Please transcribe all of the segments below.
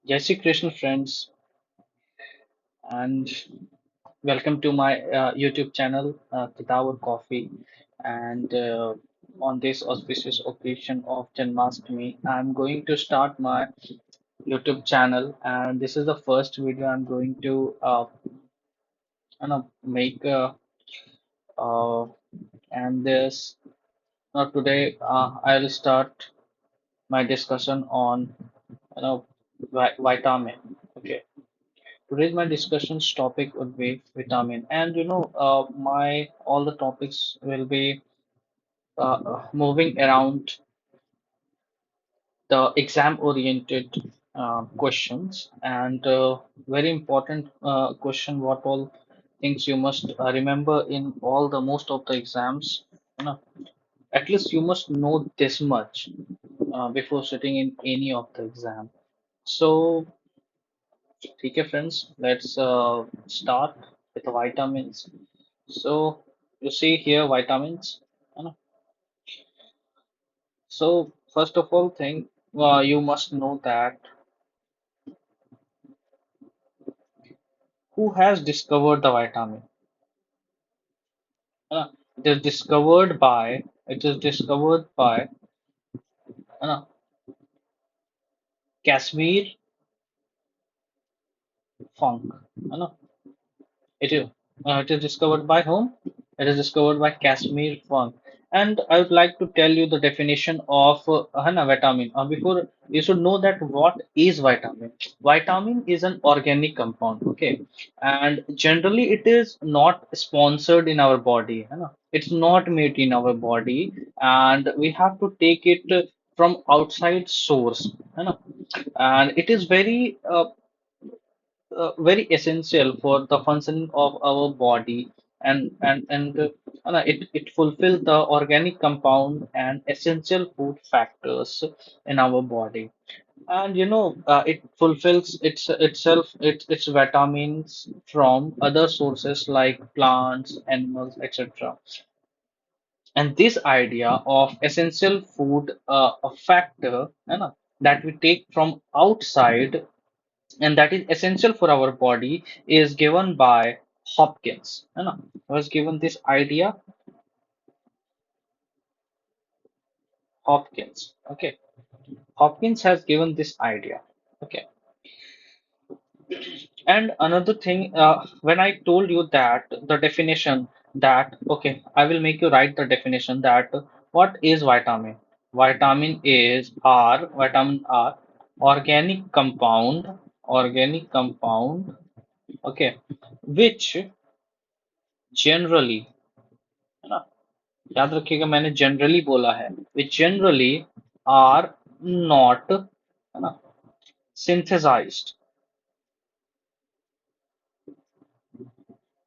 Jai Shri Krishna, friends, and welcome to my YouTube channel, Kitab or Coffee. And on this auspicious occasion of Janmashtami, I'm going to start my YouTube channel, and this is the first video I'm going to make. Uh, and this today I'll start my discussion on you know vitamin. Okay. Today's my discussion's topic would be vitamin, and my all the topics will be moving around the exam-oriented questions, and very important question: what all things you must remember in all the most of the exams? You know, at least you must know this much before sitting in any of the exam. So, okay, friends, let's start with the vitamins. So you see here vitamins. है ना? So first of all thing, you must know that who has discovered the vitamin. है ना? It is discovered by है ना, Casimir Funk. है ना? It is discovered by whom? It is discovered by Casimir Funk. And I would like to tell you the definition of है ना, vitamin. Before you should know that what is vitamin. Vitamin is an organic compound, okay? And generally it is not sponsored in our body. है ना? It's not made in our body, and we have to take it from outside source. है ना? And it is very essential for the functioning of our body, and it fulfills the organic compound and essential food factors in our body. And it fulfills its vitamins from other sources like plants, animals, etc. And this idea of essential food, a factor that we take from outside and that is essential for our body, is given by Hopkins. Was given this idea, Hopkins. Okay, Hopkins has given this idea. Okay, and another thing, when I told you that the definition that okay, I will make you write the definition that what is vitamin? Vitamin R, organic compound. Okay, which generally है ना, याद रखिएगा मैंने generally बोला है, which generally are not है ना synthesized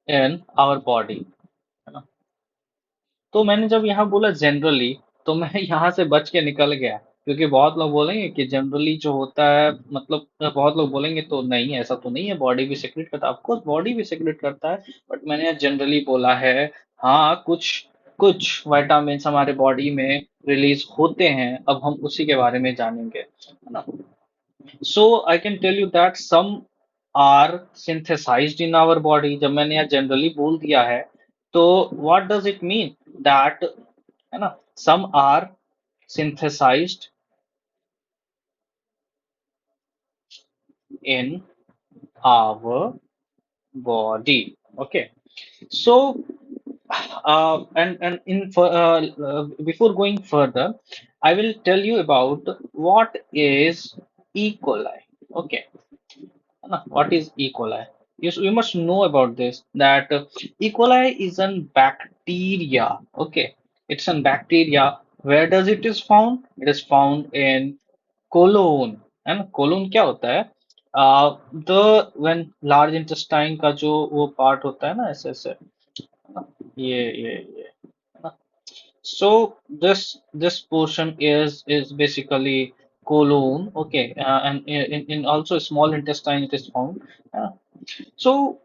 in our body, है ना. तो मैंने जब यहाँ बोला जनरली, तो मैं यहाँ से बच के निकल गया, क्योंकि बहुत लोग बोलेंगे कि जनरली जो होता है मतलब बहुत लोग बोलेंगे तो नहीं, ऐसा तो नहीं है, बॉडी भी सेक्रेट करता है, ऑफकोर्स बॉडी भी सेक्रेट करता है, बट मैंने यहाँ जनरली बोला है. हाँ, कुछ कुछ विटामिन हमारे बॉडी में रिलीज होते हैं, अब हम उसी के बारे में जानेंगे, है ना. So I can tell you that some are synthesised in our body. जब मैंने यहाँ जनरली बोल दिया है, तो what does it mean that, है ना, some are synthesized in our body. Okay, so and in for before going further, I will tell you about what is E. coli. Okay, ना, what is E. coli? You must know about this that E. coli is an bacteria. Okay, it's an bacteria. Where does it is found? It is found in colon. है ना, colon क्या होता है? The when large intestine का जो वो part होता है ना, ऐसे ऐसे, है ना, ये है ना. So this portion is basically colon. Okay, and in also small intestine it is found. uh, so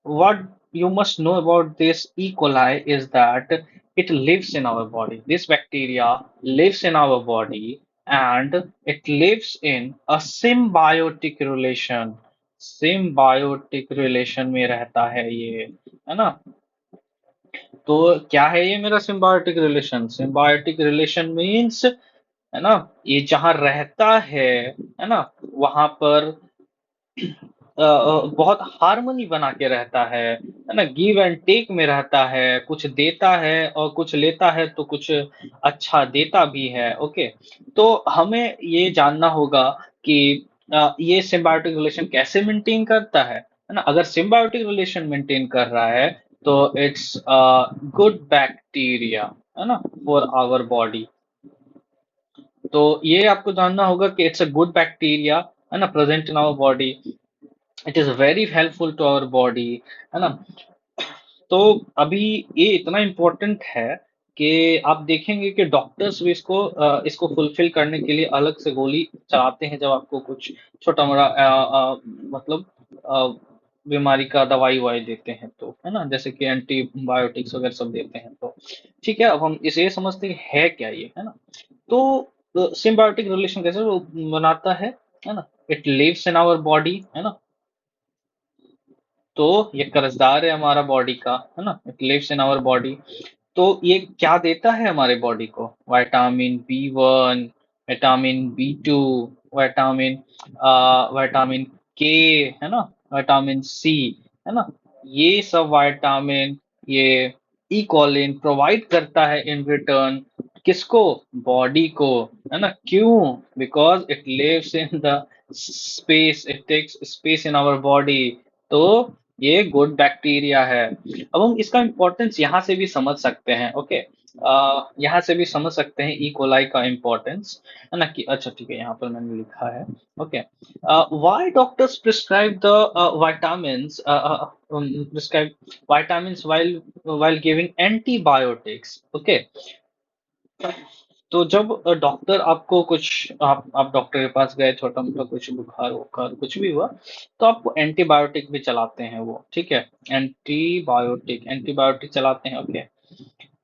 what you must know about this E. coli is that it lives in our body. This bacteria lives in our body, and it lives in a symbiotic relation. symbiotic relation में रहता है ये, है ना? तो क्या है ये मेरा symbiotic relation? symbiotic relation means, है ना, ये जहां रहता है ना, वहां पर बहुत हार्मनी बना के रहता है ना, गिव एंड टेक में रहता है, कुछ देता है और कुछ लेता है, तो कुछ अच्छा देता भी है। ओके, तो हमें ये जानना होगा कि ये सिम्बायोटिक रिलेशन कैसे मेंटेन करता है ना? अगर सिम्बायोटिक रिलेशन मेंटेन कर रहा है तो इट्स गुड बैक्टीरिया, है ना, फॉर आवर बॉडी। तो ये आपको जानना होगा कि इट्स अ गुड बैक्टीरिया, है ना, present in our body. It is very helpful to our body, है ना। तो अभी ये इतना इम्पोर्टेंट है कि आप देखेंगे कि डॉक्टर्स भी इसको फुलफिल करने के लिए अलग से गोली चलाते हैं, जब आपको कुछ छोटा मोटा मतलब अ, बीमारी का दवाई ववाई देते हैं, तो है ना, जैसे कि एंटीबायोटिक्स वगैरह सब देते हैं। तो ठीक है, अब हम इसे ये समझते हैं कि है क्या ये, है ना। तो सिम्बायोटिक रिलेशन कैसे वो बनाता है ना? It lives in our body, है ना। तो ये कर्जदार है हमारा बॉडी का, है ना, it lives in our body. तो ये क्या देता है हमारे बॉडी को? Vitamin B1, vitamin B2, vitamin vitamin के, है ना, विटामिन C, है ना, ये सब विटामिन ये ई कॉलिन प्रोवाइड करता है इन रिटर्न। किसको? बॉडी को, है ना। क्यों? Because it lives in the space, it takes space in our body. तो ये गुड बैक्टीरिया है। अब हम इसका इम्पोर्टेंस यहाँ से भी समझ सकते हैं। ओके, यहाँ से भी समझ सकते हैं ई कोलाई का इम्पोर्टेंस, है ना। कि अच्छा ठीक है, यहाँ पर मैंने लिखा है। Okay, why doctors prescribe the vitamins prescribe vitamins while giving antibiotics? Okay, तो जब डॉक्टर आपको कुछ आप डॉक्टर के पास गए, छोटा मोटा कुछ बुखार वुखार कुछ भी हुआ, तो आपको एंटीबायोटिक भी चलाते हैं वो, ठीक है। एंटीबायोटिक एंटीबायोटिक चलाते हैं। ओके,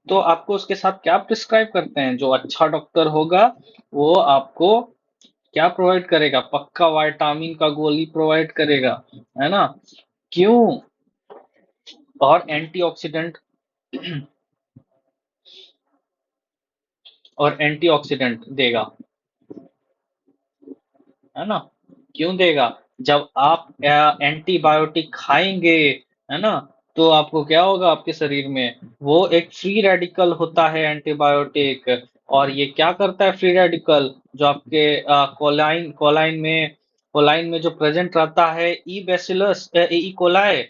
तो आपको उसके साथ क्या प्रिस्क्राइब करते हैं? जो अच्छा डॉक्टर होगा वो आपको क्या प्रोवाइड करेगा? पक्का विटामिन का गोली प्रोवाइड करेगा, है ना। क्यों? और एंटीऑक्सीडेंट और एंटीऑक्सीडेंट देगा, है ना। क्यों देगा? जब आप एंटीबायोटिक खाएंगे, है ना, तो आपको क्या होगा आपके शरीर में? वो एक फ्री रेडिकल होता है एंटीबायोटिक। और ये क्या करता है फ्री रेडिकल? जो आपके कोलाइन में जो प्रेजेंट रहता है, E bacillus E coli,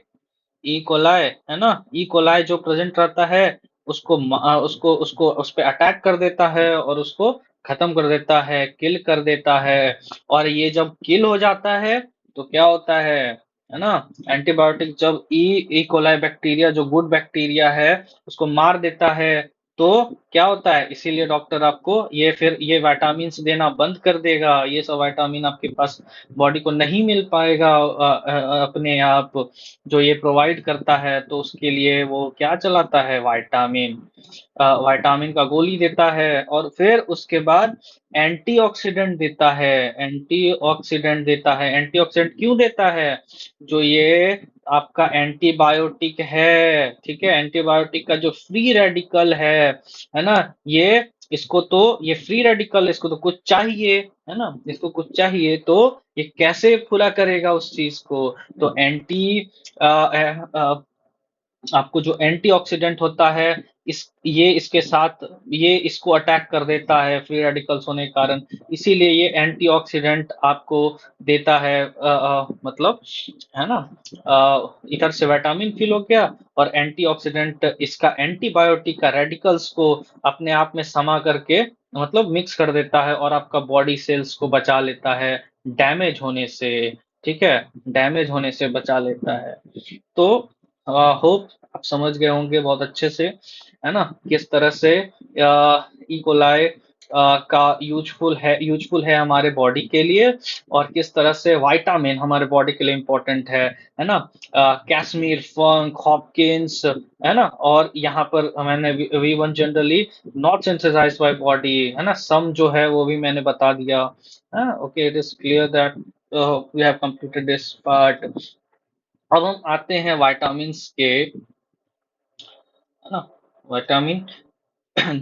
E coli, है ना, ई कोलाई जो प्रेजेंट रहता है, उसको उसको उसको उस पे अटैक कर देता है और उसको खत्म कर देता है, किल कर देता है। और ये जब किल हो जाता है तो क्या होता है ना, एंटीबायोटिक जब ई कोलाई बैक्टीरिया जो गुड बैक्टीरिया है उसको मार देता है, तो क्या होता है? इसीलिए डॉक्टर आपको ये फिर ये विटामिन देना बंद कर देगा। ये सब विटामिन आपके पास बॉडी को नहीं मिल पाएगा अपने आप, जो ये प्रोवाइड करता है। तो उसके लिए वो क्या चलाता है? विटामिन का गोली देता है। और फिर उसके बाद एंटीऑक्सीडेंट देता है। एंटीऑक्सीडेंट देता है। एंटीऑक्सीडेंट क्यों देता है? जो ये आपका एंटीबायोटिक है, ठीक है, एंटीबायोटिक का जो फ्री रेडिकल है ना, ये फ्री रेडिकल, इसको तो कुछ चाहिए, है ना, इसको कुछ चाहिए, तो ये कैसे पूरा करेगा उस चीज को? तो आपको जो एंटीऑक्सीडेंट होता है, ये इसके साथ ये इसको अटैक कर देता है फ्री रेडिकल्स होने के कारण। इसीलिए ये एंटीऑक्सीडेंट आपको देता है, मतलब, है ना। इधर से विटामिन फिल हो गया, और एंटीऑक्सीडेंट इसका एंटीबायोटिक का रेडिकल्स को अपने आप में समा करके, मतलब मिक्स कर देता है, और आपका बॉडी सेल्स को बचा लेता है डैमेज होने से। ठीक है, डैमेज होने से बचा लेता है। तो होप आप समझ गए होंगे बहुत अच्छे से, है ना, किस तरह से ई कोलाई का यूजफुल है हमारे बॉडी के लिए, और किस तरह से विटामिन हमारे बॉडी के लिए इम्पोर्टेंट है ना। कैश्मीर, फंक, हॉपकिंस, है ना। और यहाँ पर मैंने we one generally not synthesize by body, है ना, सम जो है वो भी मैंने बता दिया। Okay, it is clear that we have completed this part. अब हम आते हैं विटामिन्स के, है ना। विटामिन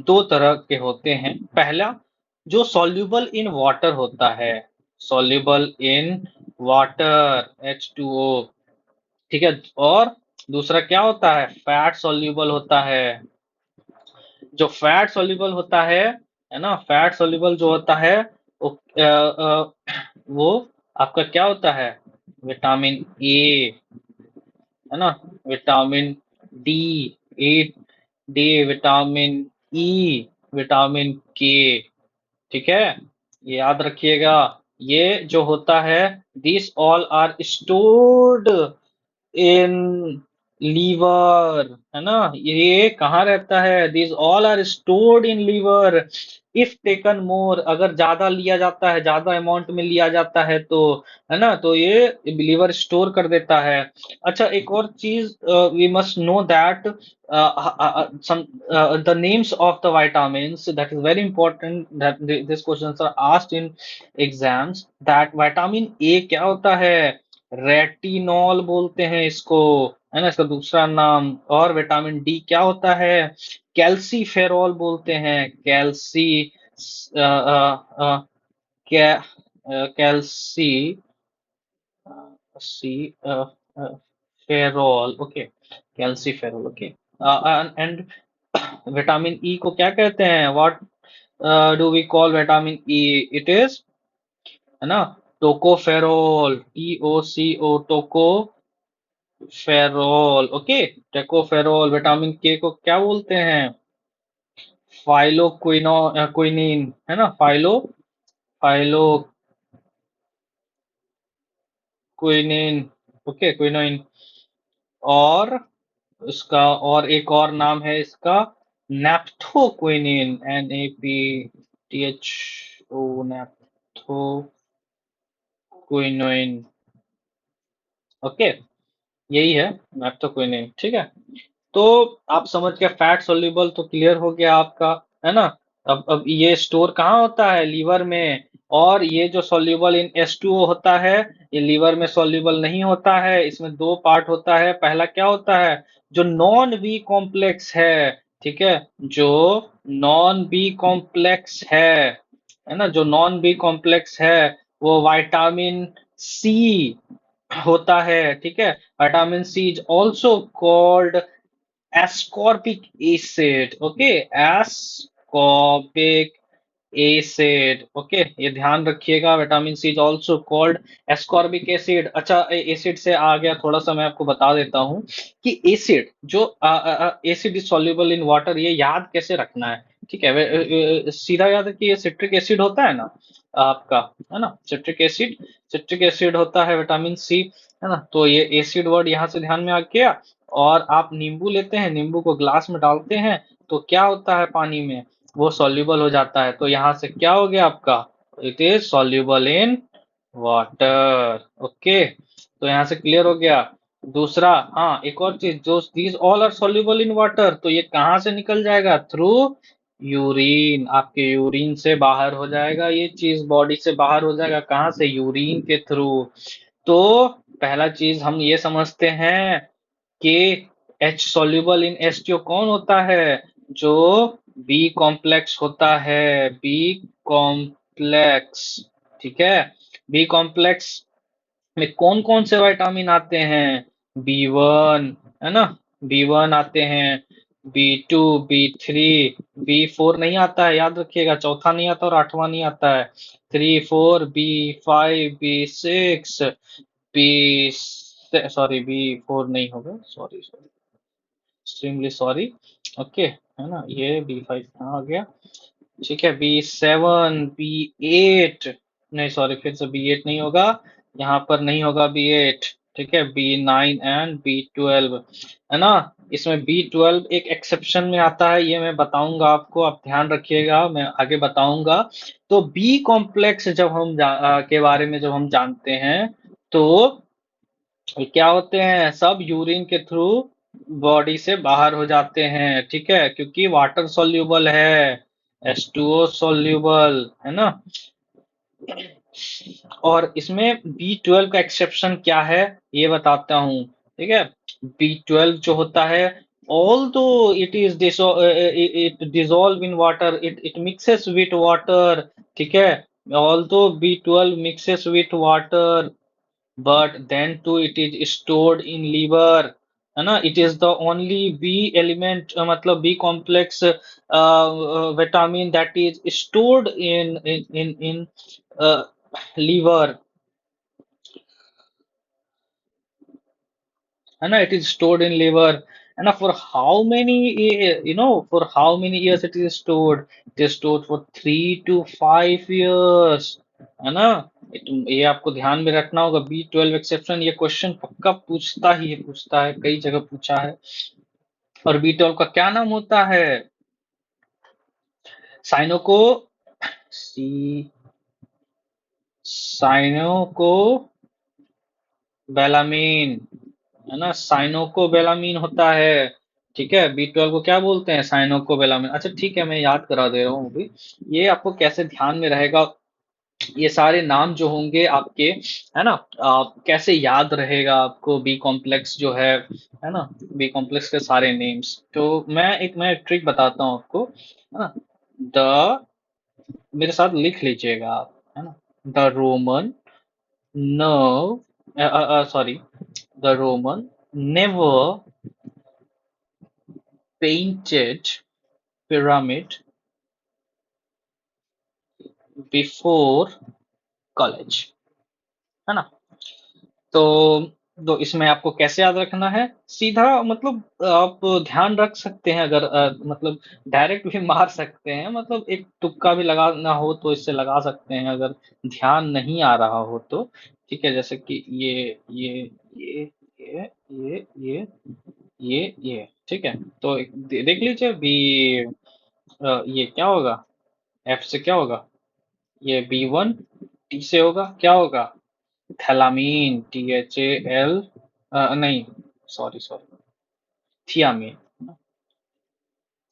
दो तरह के होते हैं। पहला, जो सॉल्युबल इन वाटर होता है, सॉल्युबल इन वाटर, H2O, ठीक है। और दूसरा क्या होता है, फैट सॉल्युबल होता है। जो फैट सॉल्युबल होता है ना, फैट सॉल्युबल जो होता है वो वो आपका क्या होता है, विटामिन ए, है ना, विटामिन डी, ए, डी, विटामिन ई, विटामिन के, ठीक है। ये याद रखिएगा। ये जो होता है, this all are stored in liver, है ना। ये कहाँ रहता है, this all are stored in liver. If taken more, अगर ज्यादा लिया जाता है, ज्यादा अमाउंट में लिया जाता है तो, है ना, तो ये लीवर स्टोर कर देता है। अच्छा, एक और चीज, we must know that some the names of the vitamins, that is very important, that these questions are asked in exams, that vitamin A क्या होता है, रेटिनॉल बोलते हैं इसको, है ना, इसका दूसरा नाम। और विटामिन डी क्या होता है, कैल्सीफेरॉल बोलते हैं, कैल्सी अ, अ, अ, कै, calciferol, okay, calciferol, okay. And vitamin E को क्या कहते हैं, what do we call vitamin E, it is, है ना, टोकोफेरॉल, TOCO, टोको फेरॉल, ओके, टेकोफेरॉल। विटामिन के को क्या बोलते हैं, क्विनीन, है ना, फाइलो क्विनीन, ओके, क्विनोइन। और इसका और एक और नाम है इसका, नेप्थोक्विनिन, NAPTHO, नेप्थोक्विनोइन, ओके, यही है नेप्थोक्विनिन, ठीक है। तो आप समझ गए, फैट सोल्यूबल तो क्लियर हो गया आपका, है ना। अब ये स्टोर कहाँ होता है, लीवर में। और ये जो सोल्यूबल इन H2O होता है, ये लीवर में सोल्यूबल नहीं होता है। इसमें दो पार्ट होता है। पहला क्या होता है, जो नॉन बी कॉम्प्लेक्स है, ठीक है, जो नॉन बी कॉम्प्लेक्स है ना, जो नॉन बी कॉम्प्लेक्स है, वो विटामिन सी होता है, ठीक है। Vitamin C is also called ascorbic acid, okay, ascorbic acid, okay, ये ध्यान रखिएगा। Vitamin C is also called ascorbic acid. अच्छा, एसिड से आ गया, थोड़ा सा मैं आपको बता देता हूँ कि एसिड जो acid is soluble in water, ये याद कैसे रखना है, ठीक है। सीधा याद है कि ये सिट्रिक एसिड होता है ना आपका, है ना, सिट्रिक एसिड होता है विटामिन सी, है ना। तो ये एसिड वर्ड यहाँ से ध्यान में आ गया। और आप नींबू लेते हैं, नींबू को ग्लास में डालते हैं, तो क्या होता है पानी में, वो सॉल्युबल हो जाता है। तो यहाँ से क्या हो गया आपका, it is soluble in water, okay. तो यहाँ से क्लियर हो गया। दूसरा, हाँ, एक और चीज, जो these all are soluble in water, तो ये कहाँ से निकल जाएगा, थ्रू यूरिन, आपके यूरिन से बाहर हो जाएगा। ये चीज बॉडी से बाहर हो जाएगा, कहाँ से, यूरिन के थ्रू। तो पहला चीज हम ये समझते हैं कि H सॉल्युबल इन H2O कौन होता है, जो बी कॉम्प्लेक्स होता है, बी कॉम्प्लेक्स, ठीक है। बी कॉम्प्लेक्स में कौन कौन से विटामिन आते हैं, B1, है ना, B1 आते हैं, B2, B3, B4 नहीं आता है, याद रखिएगा, चौथा नहीं आता और आठवां नहीं आता है। 3, 4, B5, B6, B, sorry, B4 नहीं होगा, sorry sorry, extremely sorry, okay, है ना, ये B5 कहाँ आ गया, ठीक है। B7, B8, नहीं सॉरी, फिर से B8 नहीं होगा, यहाँ पर नहीं होगा B8, ठीक है। B9 एंड B12, है ना। इसमें B12 एक एक्सेप्शन में आता है, ये मैं बताऊंगा आपको, आप ध्यान रखिएगा, मैं आगे बताऊंगा। तो बी कॉम्प्लेक्स जब के बारे में जब हम जानते हैं, तो ये क्या होते हैं, सब यूरिन के थ्रू बॉडी से बाहर हो जाते हैं, ठीक है, क्योंकि वाटर सॉल्यूबल है, H2O सॉल्यूबल है ना। और इसमें B12 का एक्सेप्शन क्या है, ये बताता हूँ, ठीक है। B12 जो होता है, although it is it dissolve in water, it mixes with water, ठीक है। Although B12 mixes with water, but then too it is stored in liver, है ना। It is the only B element, मतलब B complex vitamin that is stored in liver, है ना। It is stored in liver, है ना। For how many, for how many years it is stored, it is stored for 3 to 5 years, है ना। ये आपको ध्यान में रखना होगा, B12 एक्सेप्शन, ये क्वेश्चन पक्का पूछता है, कई जगह पूछा है। और B12 का क्या नाम होता है, साइनोको सी साइनोको बेलामीन, है ना, साइनोकोबेलामीन होता है, ठीक है। B12 को क्या बोलते हैं, साइनोकोबेलामीन। अच्छा ठीक है, मैं याद करा दे रहा हूँ अभी, ये आपको कैसे ध्यान में रहेगा, ये सारे नाम जो होंगे आपके, है ना, कैसे याद रहेगा आपको बी कॉम्प्लेक्स जो है ना, बी कॉम्प्लेक्स के सारे नेम्स। तो मैं एक ट्रिक बताता हूँ आपको, है ना। द मेरे साथ लिख लीजिएगा आप, है ना। The Roman nerve, sorry, the Roman never painted pyramid before college, है ना। तो इसमें आपको कैसे याद रखना है, सीधा मतलब आप ध्यान रख सकते हैं, अगर मतलब डायरेक्ट भी मार सकते हैं, मतलब एक तुक्का भी लगाना हो तो इससे लगा सकते हैं, अगर ध्यान नहीं आ रहा हो तो, ठीक है। जैसे कि ये ये ये ये ये ठीक है। तो देख लीजिए बी, ये क्या होगा, एफ से क्या होगा, ये B1, टी से होगा, क्या होगा, थैलामीन, THAL, नहीं, सॉरी सॉरी, थियामीन,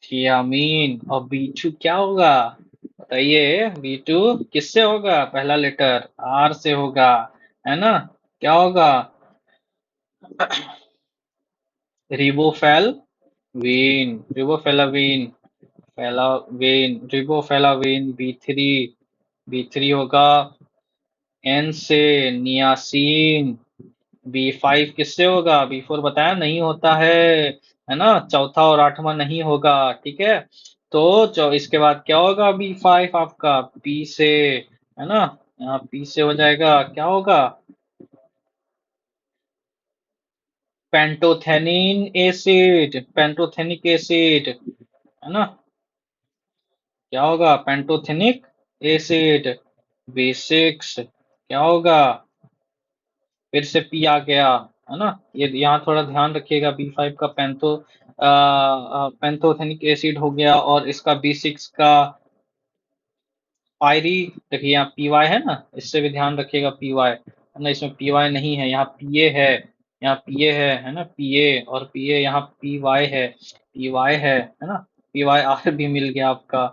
थियामीन। और B2 क्या होगा, बताइए, B2 किससे होगा, पहला लेटर R से होगा, है ना। क्या होगा, रिबोफेलवीन, रिबोफेलावीन, फेलावीन, रिबोफेलावीन। B3 होगा N से, नियासिन। B5 किससे होगा, B4 बताया नहीं होता है ना, चौथा और आठवां नहीं होगा, ठीक है। तो इसके बाद क्या होगा, B5 आपका P से, है ना, यहाँ P से हो जाएगा, क्या होगा, पेंटोथेनिन एसिड, पेंटोथेनिक एसिड, है ना। क्या होगा, पेंटोथेनिक एसिड। B6 क्या होगा, फिर से पी आ गया, है ना। ये यहाँ थोड़ा ध्यान रखिएगा, B5 का पेंथोथेनिक एसिड हो गया, और इसका B6 का पायरी, देखिए यहाँ PY है ना, इससे भी ध्यान रखिएगा, PY है ना, इसमें PY नहीं है, यहाँ PA यहाँ PA है ना, PA और PA, यहाँ PY है ना, PYR भी मिल गया आपका।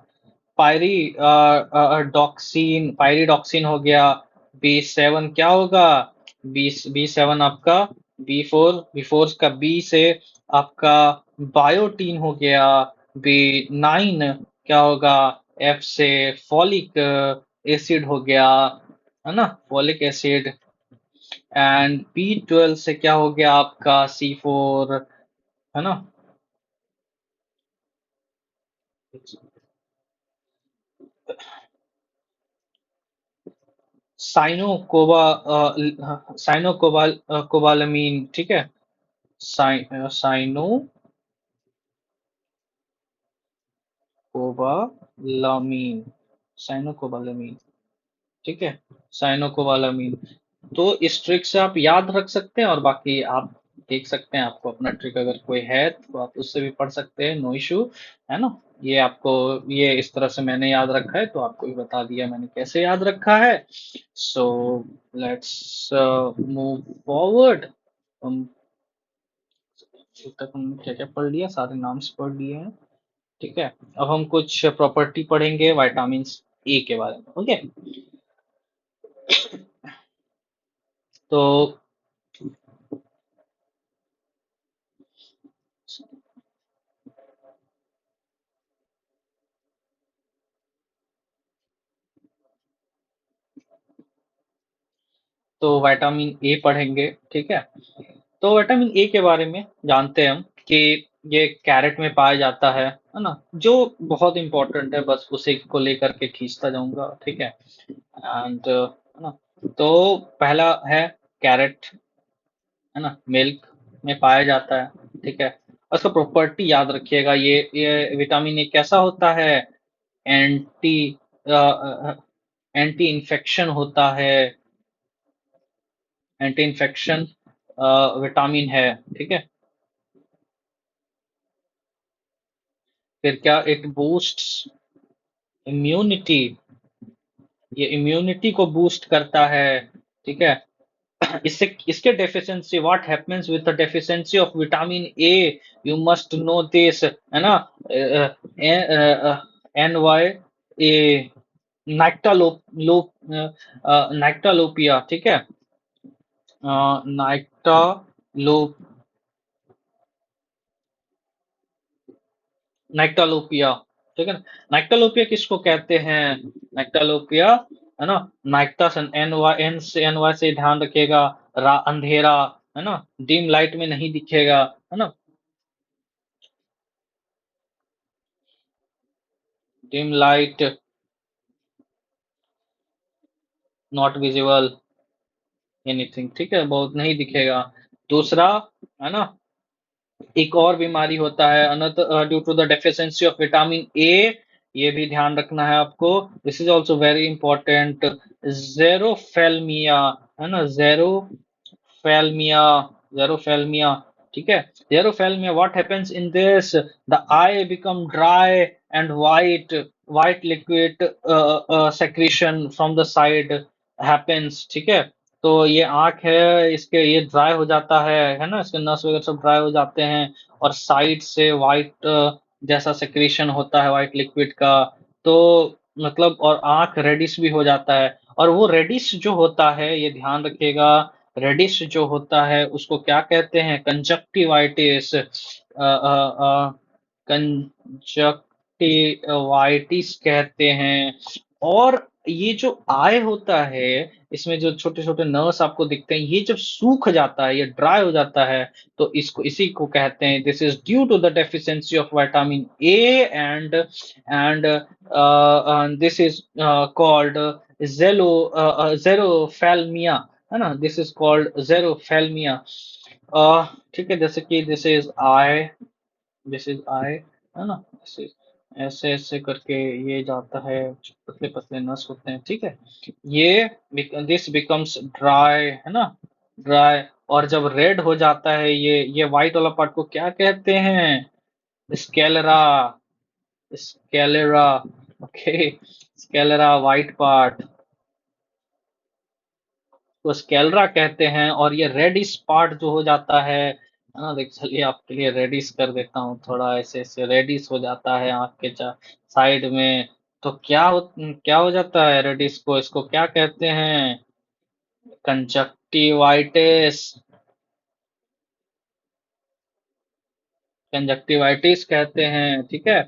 पायरी डॉक्सिन, पायरीडॉक्सिन हो गया। B7 क्या होगा, बी सेवन आपका, बी फोर का बी से आपका बायोटीन हो गया। B9 क्या होगा, एफ से फॉलिक एसिड हो गया, है ना, फॉलिक एसिड। एंड B12 से क्या हो गया आपका, C4, है ना। साइनोकोबा साइनोकोबाल कोबालामीन, ठीक है। साइनोकोबालामीन, साइनोकोबालामीन, ठीक है, साइनोकोबालामीन। तो इस ट्रिक से आप याद रख सकते हैं, और बाकी आप देख सकते हैं, आपको अपना ट्रिक अगर कोई है तो आप उससे भी पढ़ सकते हैं, नो इशू, है ना। ये आपको, ये इस तरह से मैंने याद रखा है तो आपको भी बता दिया मैंने कैसे याद रखा है। So let's move forward. हम अब तक हमने क्या क्या पढ़ लिया, सारे नाम्स पढ़ लिए हैं, ठीक है। अब हम कुछ प्रॉपर्टी पढ़ेंगे विटामिन ए के बारे में, ओके। तो विटामिन ए पढ़ेंगे, ठीक है। तो विटामिन ए के बारे में जानते हैं हम कि ये कैरेट में पाया जाता है ना, जो बहुत इंपॉर्टेंट है, बस उसी को लेकर के खींचता जाऊंगा, ठीक है। एंड है ना, तो पहला है कैरेट, है ना, मिल्क में पाया जाता है, ठीक है। और उसका प्रॉपर्टी याद रखिएगा, ये विटामिन ए कैसा होता है, एंटी एंटी इन्फेक्शन होता है, एंटी इन्फेक्शन विटामिन है, ठीक है। फिर क्या, इट बूस्ट इम्यूनिटी, ये इम्यूनिटी को बूस्ट करता है, ठीक है। इससे इसके deficiency, what happens with the deficiency of vitamin A, you must know this, है ना। एन वाई ए, नाइक्टालोपिया, ठीक है। नाइक्टालो नाइक्टालोपिया, ठीक है ना। नाइक्टालोपिया किसको कहते हैं, नाइक्टालोपिया, है ना। नाइक्टा सन, एन वाई से ध्यान रखिएगा, अंधेरा, है ना, डिम लाइट में नहीं दिखेगा, है ना, dim light, not visible anything, ठीक है, बहुत नहीं दिखेगा। दूसरा, है ना, एक और बीमारी होता है another due to the deficiency of vitamin A, ये भी ध्यान रखना है आपको, this is also very important, xerophthalmia, है ना, जेरोफेल्मिया, जेरोफेल्मिया, ठीक है। Xerophthalmia, what happens in this, the eye become dry and white liquid secretion from the side happens, ठीक है। तो ये आंख है इसके, ये ड्राई हो जाता है ना, इसके नस वगैरह सब ड्राई हो जाते हैं, और साइड से वाइट जैसा सेक्रेशन होता है वाइट लिक्विड का। तो मतलब, और आंख रेडिश भी हो जाता है, और वो रेडिश जो होता है, ये ध्यान रखिएगा, रेडिश जो होता है उसको क्या कहते हैं, कंजक्टिवाइटिस, कंजक्टिवाइटिस कहते हैं। और ये जो आई होता है, इसमें जो छोटे छोटे नर्व्स आपको दिखते हैं, ये जब सूख जाता है, ये ड्राई हो जाता है, तो इसको, इसी को कहते हैं, this is due to the deficiency of vitamin A, and this is called xerophthalmia, है ना, दिस इज कॉल्ड जेरोफेल्मिया। ठीक है, जैसे कि दिस इज आई, है ना, ऐसे ऐसे ऐसे करके ये जाता है, पतले पतले नस होते हैं, ठीक है। ये दिस बिकम्स ड्राई, है ना, ड्राई। और जब रेड हो जाता है, ये व्हाइट वाला पार्ट को क्या कहते हैं, sclera, sclera, okay, sclera white part को स्केलरा कहते हैं। और ये रेडिश पार्ट जो हो जाता है ना, देख, चलिए आपके लिए रेडिश कर देता हूँ, थोड़ा ऐसे ऐसे रेडिश हो जाता है आँख के साइड में। तो क्या हो जाता है रेडिश को, इसको क्या कहते हैं, कंजक्टिवाइटिस, कंजक्टिवाइटिस कहते हैं, ठीक है।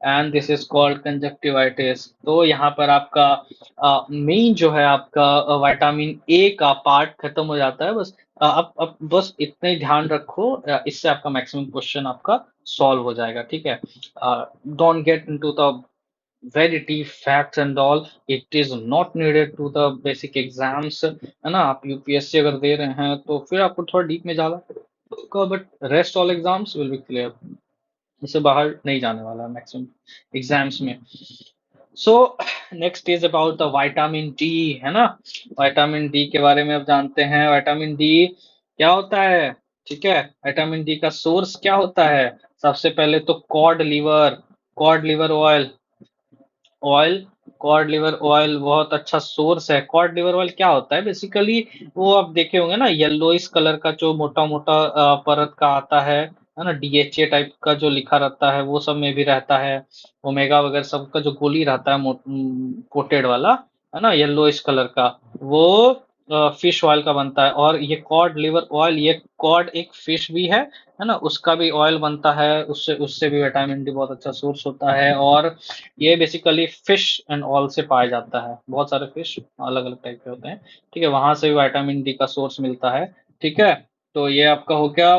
And this is called conjunctivitis. तो यहाँ पर आपका मेन जो है आपका विटामिन ए का पार्ट खत्म हो जाता है, बस। अब बस इतना ही ध्यान रखो, इससे आपका मैक्सिमम क्वेश्चन आपका सॉल्व हो जाएगा, ठीक है। Don't get into the very deep facts and all, it is not needed to the basic exams, है ना। आप यूपीएससी अगर दे रहे हैं तो फिर आपको थोड़ा डीप में जाना होगा, but rest all exams will be clear, इससे बाहर नहीं जाने वाला मैक्सिमम एग्जाम्स में। So next is about the vitamin D, है ना। विटामिन डी के बारे में अब जानते हैं, विटामिन डी क्या होता है, ठीक है। विटामिन डी का सोर्स क्या होता है? सबसे पहले तो cod liver oil cod liver oil बहुत अच्छा सोर्स है। कॉड लिवर ऑयल क्या होता है बेसिकली? वो आप देखे होंगे ना, येलोइस कलर का जो मोटा मोटा परत का आता है ना, डीएचए टाइप का जो लिखा रहता है वो सब में भी रहता है। ओमेगा वगैरह सबका जो गोली रहता है कोटेड वाला, है ना, येलोइस कलर का, वो फिश ऑयल का बनता है। और ये कॉड लिवर ऑयल, ये कॉड एक फिश भी है ना, उसका भी ऑयल बनता है, उससे उससे भी विटामिन डी बहुत अच्छा सोर्स होता है। और ये बेसिकली फिश एंड ऑल से पाया जाता है, बहुत सारे फिश अलग अलग टाइप के होते हैं। ठीक है, वहां से भी विटामिन डी का सोर्स मिलता है। ठीक है, तो ये आपका हो गया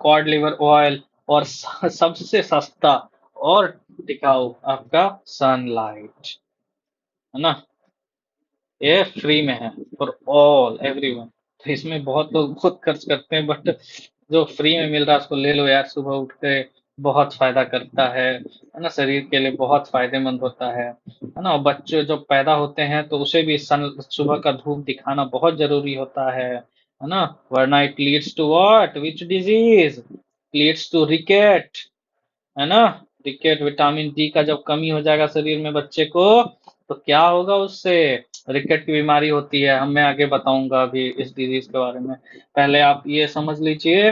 कॉड लिवर ऑयल। और सबसे सस्ता और टिकाऊ आपका सनलाइट, है ना, ये फ्री में है फॉर ऑल एवरीवन। तो इसमें बहुत लोग बहुत खर्च करते हैं, बट जो फ्री में मिल रहा है उसको ले लो यार, सुबह उठ के बहुत फायदा करता है ना, शरीर के लिए बहुत फायदेमंद होता है ना। और बच्चे जब पैदा होते हैं तो उसे भी सन सुबह का धूप दिखाना बहुत जरूरी होता है ना, वरना it leads to what, which disease, leads to rickets, है ना। रिकेट, विटामिन डी का जब कमी हो जाएगा शरीर में बच्चे को, तो क्या होगा उससे? रिकेट की बीमारी होती है, हम मैं आगे बताऊंगा अभी इस डिजीज के बारे में। पहले आप ये समझ लीजिए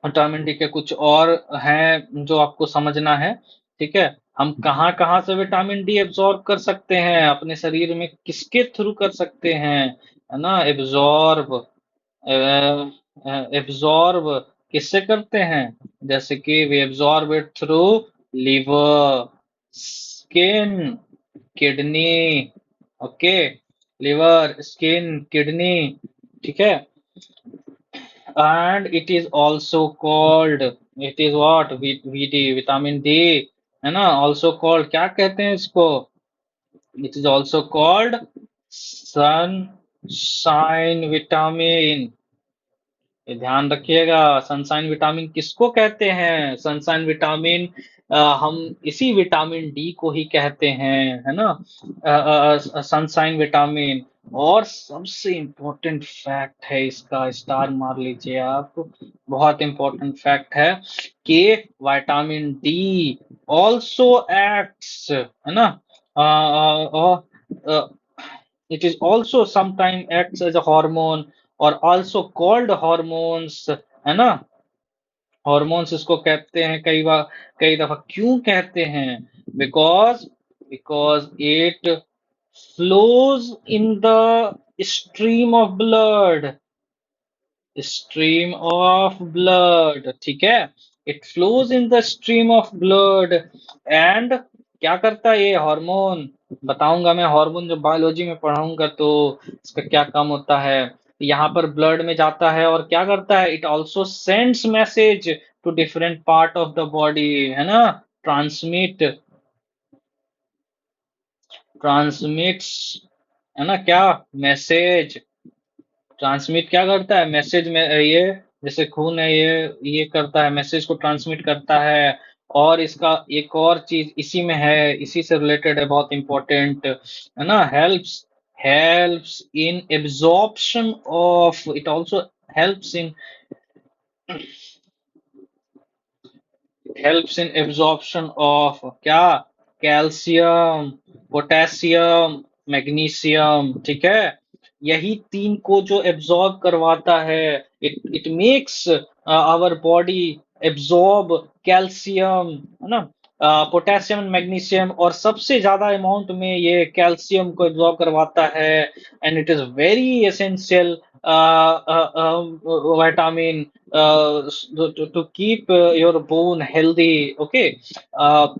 विटामिन डी के कुछ और हैं जो आपको समझना है। ठीक है, हम कहाँ कहाँ से विटामिन डी एब्जॉर्ब कर सकते हैं अपने शरीर में, किसके थ्रू कर सकते हैं, है ना, एब्जॉर्ब, एब्जॉर्ब किससे करते हैं? जैसे कि we absorb it through liver, skin, kidney, okay, liver, skin, kidney, ठीक है। And it is also called, it is what, VD, vitamin D, है ना, ऑल्सो कॉल्ड, क्या कहते हैं इसको? It is also called sunshine vitamin. ये ध्यान रखिएगा, सनशाइन विटामिन किसको कहते हैं? सनशाइन विटामिन हम इसी विटामिन डी को ही कहते हैं, है ना, सनशाइन विटामिन। और सबसे इम्पोर्टेंट फैक्ट है इसका, स्टार मार लीजिए आप, बहुत इम्पोर्टेंट फैक्ट है कि विटामिन डी ऑल्सो एक्ट्स, है ना, it is also sometimes acts as a hormone or also called hormones, है ना। हॉर्मोन्स इसको कहते हैं कई बार, कई दफा क्यों कहते हैं? Because because it flows in the stream of blood, stream of blood, ठीक है, it flows in the stream of blood. And क्या करता है ये हार्मोन? बताऊंगा मैं, हार्मोन जब बायोलॉजी में पढ़ाऊंगा तो इसका क्या काम होता है। यहाँ पर ब्लड में जाता है और क्या करता है, it also sends message to different part of the body, है ना, ट्रांसमिट, ट्रांसमिट्स, है ना, क्या, मैसेज, ट्रांसमिट क्या करता है, मैसेज में ये, जैसे खून है ये करता है, मैसेज को ट्रांसमिट करता है। और इसका एक और चीज इसी में है, इसी से रिलेटेड है, बहुत इंपॉर्टेंट, है ना, helps, helps in absorption of, it also helps in, helps in absorption of क्या, कैल्शियम, पोटेशियम, मैग्नीशियम, ठीक है। यही तीन को जो एब्जॉर्ब करवाता है, it makes our body absorb calcium, है ना, पोटेशियम एंड मैग्नीशियम, और सबसे ज्यादा अमाउंट में ये कैल्शियम को एब्जॉर्ब करवाता है। And it is very essential vitamin to keep your bone healthy, okay.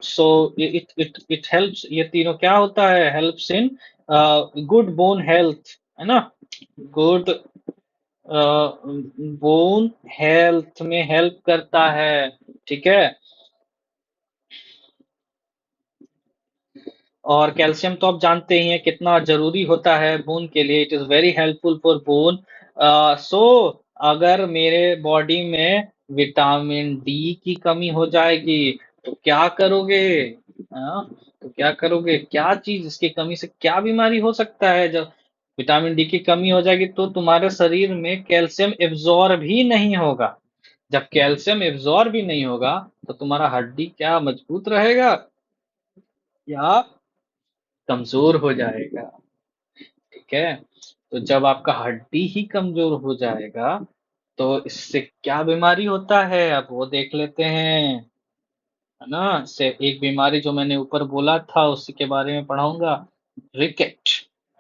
So it helps, ये तीनों क्या होता है, helps in good bone health, है ना, good बोन हेल्थ में हेल्प करता है, ठीक है। और कैल्शियम तो आप जानते ही हैं कितना जरूरी होता है बोन के लिए, it is very helpful for bone. So अगर मेरे बॉडी में विटामिन डी की कमी हो जाएगी तो क्या करोगे? हाँ, तो क्या करोगे, क्या चीज, इसकी कमी से क्या बीमारी हो सकता है? विटामिन डी की कमी हो जाएगी तो तुम्हारे शरीर में कैल्शियम एब्जॉर्ब ही नहीं होगा। जब कैल्शियम एब्जॉर्ब भी नहीं होगा तो तुम्हारा हड्डी क्या मजबूत रहेगा या कमजोर हो जाएगा। ठीक है। तो जब आपका हड्डी ही कमजोर हो जाएगा तो इससे क्या बीमारी होता है अब वो देख लेते हैं। है ना, से एक बीमारी जो मैंने ऊपर बोला था उसी के बारे में पढ़ाऊंगा। रिकेट।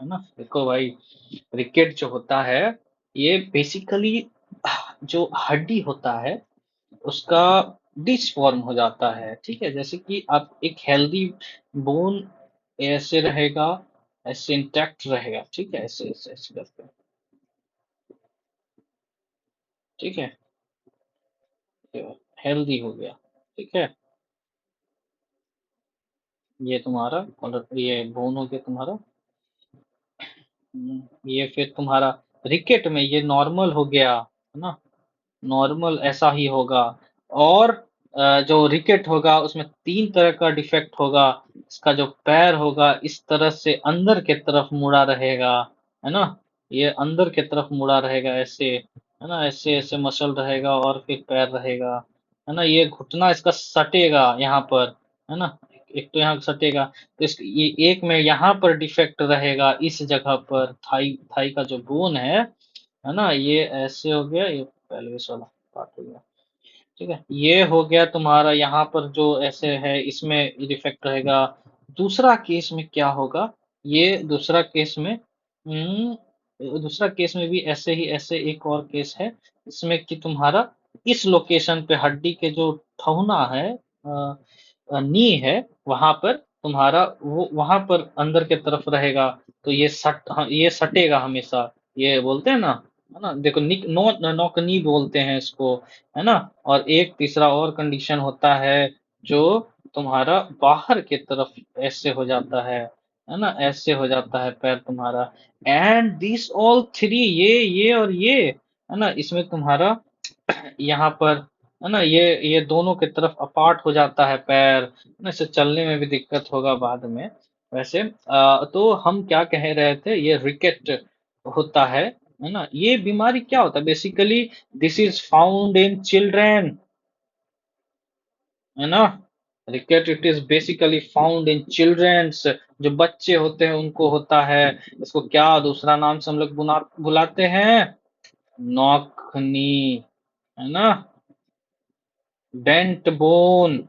है ना, देखो भाई, रिकेट जो होता है ये बेसिकली जो हड्डी होता है उसका डिस फॉर्म हो जाता है। ठीक है, जैसे कि आप एक हेल्दी बोन ऐसे रहेगा, ऐसे इंटैक्ट रहेगा। ठीक है, ऐसे ऐसे ऐसे करके। ठीक है, हेल्दी हो गया। ठीक है, ये तुम्हारा और ये बोन हो गया तुम्हारा। ये फिर तुम्हारा रिकेट में ये नॉर्मल हो गया, है ना, नॉर्मल ऐसा ही होगा। और जो रिकेट होगा उसमें तीन तरह का डिफेक्ट होगा। इसका जो पैर होगा इस तरह से अंदर के तरफ मुड़ा रहेगा, है ना, ये अंदर के तरफ मुड़ा रहेगा ऐसे, है ना, ऐसे ऐसे मसल रहेगा और फिर पैर रहेगा। है ना, ये घुटना इसका सटेगा यहाँ पर, है ना, एक तो यहाँ सटेगा। तो इस ये एक में यहाँ पर डिफेक्ट रहेगा इस जगह पर, थाई थाई का जो बोन है ना, ये ऐसे हो गया, ये पेल्विस वाला पार्ट हो गया। ठीक है, ये हो गया तुम्हारा यहाँ पर जो ऐसे है इसमें डिफेक्ट रहेगा। दूसरा केस में क्या होगा, ये दूसरा केस में दूसरा केस में भी ऐसे ही, ऐसे एक और केस है इसमें कि तुम्हारा इस लोकेशन पे हड्डी के जो ठहुना है, नी है, वहां पर तुम्हारा वो वहां पर अंदर के तरफ रहेगा। तो ये सट, हाँ, ये सटेगा हमेशा। ये बोलते हैं ना, है ना, देखो निक नो नौकनी बोलते हैं इसको, है ना। और एक तीसरा और कंडीशन होता है जो तुम्हारा बाहर की तरफ ऐसे हो जाता है ना, ऐसे हो जाता है पैर तुम्हारा। एंड दिस ऑल थ्री, ये और ये, है ना, इसमें तुम्हारा यहाँ पर, है ना, ये दोनों की तरफ अपार्ट हो जाता है पैर, है ना, इसे चलने में भी दिक्कत होगा बाद में। वैसे तो हम क्या कह रहे थे, ये रिकेट होता है ना, ये बीमारी क्या होता है basically, this is found in children, है ना। Rickets it is basically found in childrens, जो बच्चे होते हैं उनको होता है। इसको क्या दूसरा नाम से हम लोग बुलाते हैं, नौकनी, है ना, डेंट बोन,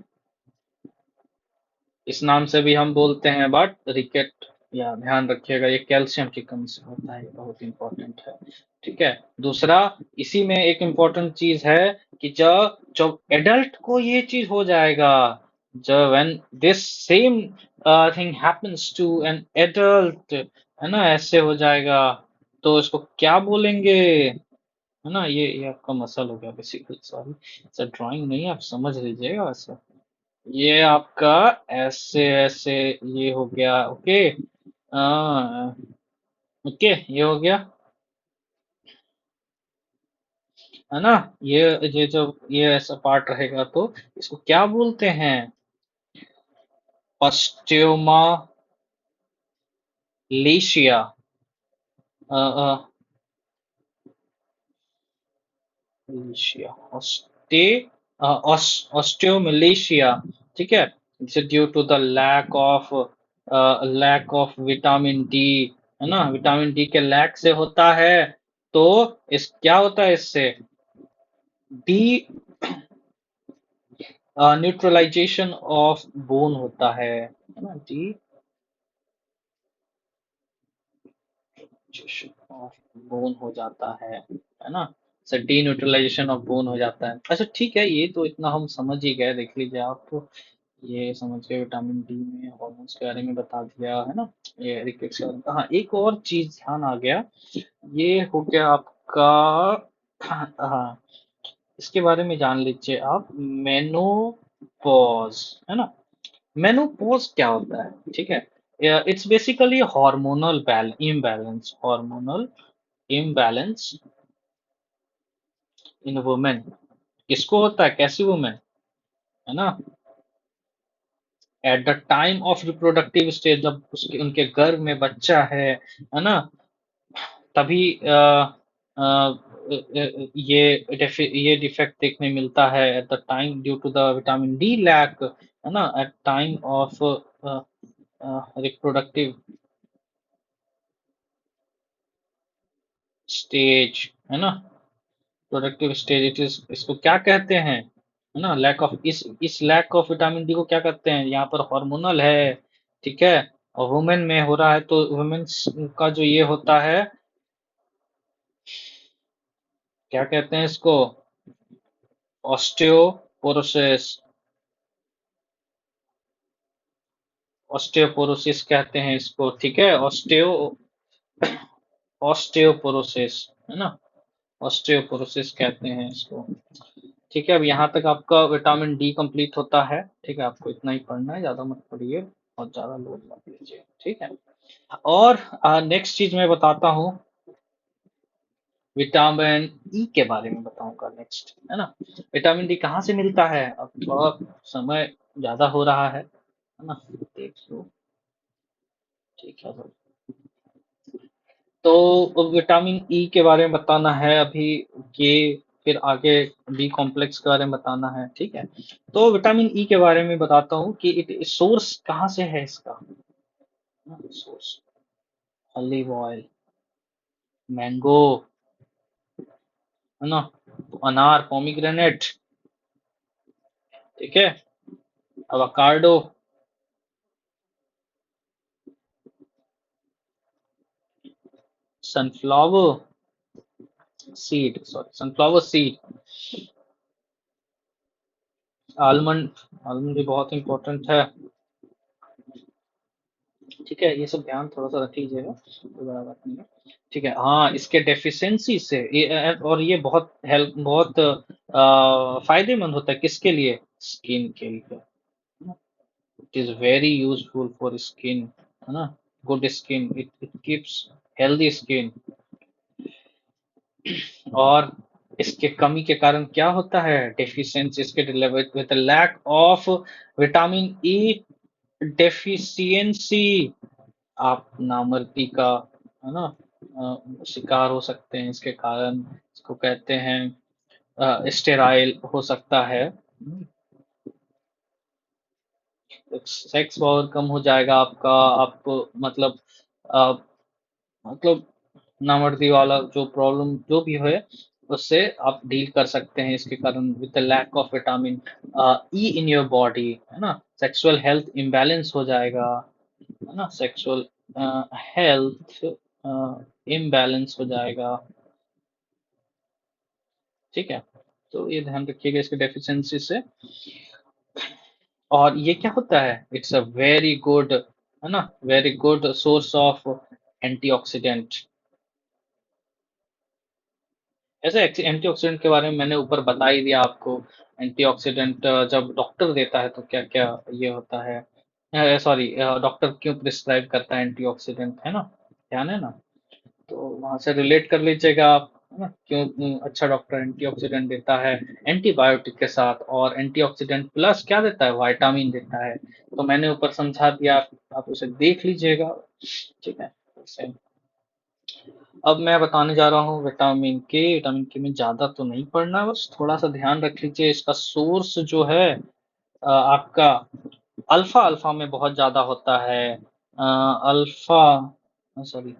इस नाम से भी हम बोलते हैं। बट रिकेट, या ध्यान रखिएगा ये कैल्शियम की कमी से होता है, ये बहुत इंपॉर्टेंट है। ठीक है। दूसरा, इसी में एक इम्पोर्टेंट चीज है कि जब जब एडल्ट को ये चीज हो जाएगा, जब when this same thing happens to an adult, है ना, ऐसे हो जाएगा, तो इसको क्या बोलेंगे, है ना, ये आपका मसल हो गया बेसिकली, सॉरी, सर ड्राइंग नहीं, आप समझ लीजिएगा वैसे। ये आपका ऐसे ऐसे ये हो गया, ओके। ओके, ये हो गया, है ना। ये जो ये ऐसा पार्ट रहेगा तो इसको क्या बोलते हैं, ऑस्टियोमालेशिया। Malaysia, osteomalacia. ठीक है, it's due to the lack of vitamin D, है ना, विटामिन डी के लैक से होता है। तो इस क्या होता है इससे, डी न्यूट्रलाइजेशन ऑफ बोन होता है ना, डी ऑफ बोन हो जाता है ना, sir D neutralization of bone हो जाता है। अच्छा ठीक है, ये तो इतना हम समझ ही गए, देख लीजिए आप तो, ये समझ गए विटामिन डी में हॉर्मोन्स के बारे में बता दिया, है ना। ये रिकेट्स के बारे में, हाँ एक और चीज ध्यान आ गया, ये हो गया आपका, हाँ, इसके बारे में जान लीजिए आप, मेनोपॉज, है ना। मेनोपॉज क्या होता है, ठीक है, it's basically hormonal imbalance, hormonal imbalance in women. किसको होता है, कैसी वुमेन, है ना, eight the time of reproductive stage, जब उसके उनके गर्भ में बच्चा है ना, तभी ये डिफेक्ट देखने मिलता है at the time due to the vitamin D lack, है ना, at time of reproductive stage, है ना, प्रोडक्टिव स्टेज इट इज, इसको क्या कहते हैं, है ना, लैक ऑफ, इस लैक ऑफ विटामिन डी को क्या कहते हैं, यहाँ पर हार्मोनल है, ठीक है, और वुमेन में हो रहा है, तो वुमेन्स का जो ये होता है, क्या कहते हैं इसको, ऑस्टियोपोरोसिस, ऑस्टियोपोरोसिस कहते हैं इसको, ठीक है, ऑस्टियोपोरोसिस, है ना, ऑस्टियोपोरोसिस कहते हैं इसको, ठीक है। अब यहाँ तक आपका विटामिन डी कंप्लीट होता है, ठीक है, आपको इतना ही पढ़ना है, ज्यादा मत पढ़िए, बहुत ज्यादा लोड मत लीजिए, ठीक है। और नेक्स्ट चीज मैं बताता हूँ, विटामिन ई के बारे में बताऊंगा नेक्स्ट, है ना। विटामिन डी कहाँ से मिलता है, अब थोड़ा समय ज्यादा हो रहा है ना, देख लो, ठीक है। तो विटामिन ई के बारे में बताना है अभी, ये फिर आगे बी कॉम्प्लेक्स के बारे में बताना है, ठीक है। तो विटामिन ई के बारे में बताता हूँ कि इट सोर्स कहाँ से है इसका, सोर्स, ऑलिव ऑयल, मैंगो, है ना, अनार, पोमीग्रेनेट, ठीक है, avocado, sunflower seed, sorry, sunflower seed, almond, almond भी बहुत इंपॉर्टेंट है, ठीक है, ये सब ध्यान थोड़ा सा रख लीजिएगा, कोई बड़ा बात नहीं है, ठीक है। हाँ, इसके डेफिशिएंसी से और ये बहुत हेल्प, बहुत फायदेमंद होता है, किसके लिए, स्किन के लिए, it is very useful for skin, है ना, good skin, it keeps healthy skin. और इसके कमी के कारण क्या होता है, डेफिशिएंसी, इसके with lack of vitamin E deficiency, आप नामर्दी का, है ना, शिकार हो सकते हैं इसके कारण, इसको कहते हैं स्टेराइल हो सकता है, सेक्स पावर कम हो जाएगा आपका, आप मतलब अ, मतलब नामर्दी वाला जो प्रॉब्लम जो भी है उससे आप डील कर सकते हैं इसके कारण, with the lack of vitamin E in your body, है ना, सेक्सुअल हेल्थ इम्बैलेंस हो जाएगा, है ना, सेक्सुअल हेल्थ इम्बैलेंस हो जाएगा, ठीक है। तो ये ध्यान रखिएगा इसके डेफिशिएंसी से। और ये क्या होता है, इट्स अ वेरी गुड, है ना, very good source of antioxidant. ऐसे एंटीऑक्सीडेंट के बारे में मैंने ऊपर बता ही दिया आपको, एंटीऑक्सीडेंट जब डॉक्टर देता है तो क्या क्या ये होता है, सॉरी, डॉक्टर क्यों प्रिस्क्राइब करता है एंटीऑक्सीडेंट, है ना, ध्यान है ना, तो वहां से रिलेट कर लीजिएगा आप, है ना, क्यों अच्छा डॉक्टर एंटीऑक्सीडेंट देता है एंटीबायोटिक के साथ, और एंटीऑक्सीडेंट प्लस क्या देता है, विटामिन देता है, तो मैंने ऊपर समझा दिया, आप उसे देख लीजिएगा, ठीक है। अब मैं बताने जा रहा हूँ विटामिन के, विटामिन के में ज्यादा तो नहीं पढ़ना है, बस थोड़ा सा ध्यान रख लीजिए, इसका सोर्स जो है आपका अल्फा अल्फा में बहुत ज्यादा होता है, अल्फा, सॉरी,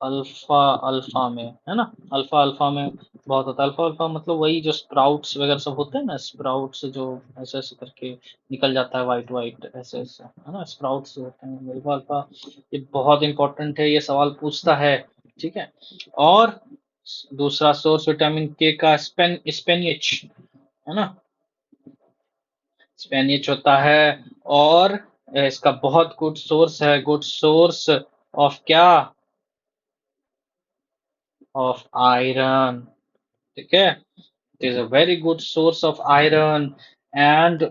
अल्फा अल्फा में, है ना, अल्फा अल्फा में बहुत होता है, अल्फा अल्फा मतलब वही जो स्प्राउट्स वगैरह सब होते हैं ना, स्प्राउट्स जो ऐसे ऐसे करके निकल जाता है, वाइट वाइट ऐसे ऐसे, है ना, स्प्राउट्स होते हैं, अल्फा अल्फा, ये बहुत इंपॉर्टेंट है, ये सवाल पूछता है, ठीक है। और दूसरा सोर्स विटामिन के का स्पेनिच, है ना, स्पेनिच होता है, और इसका बहुत गुड सोर्स है, गुड सोर्स ऑफ क्या, ऑफ आयरन, ठीक है, it is a very good source of iron and,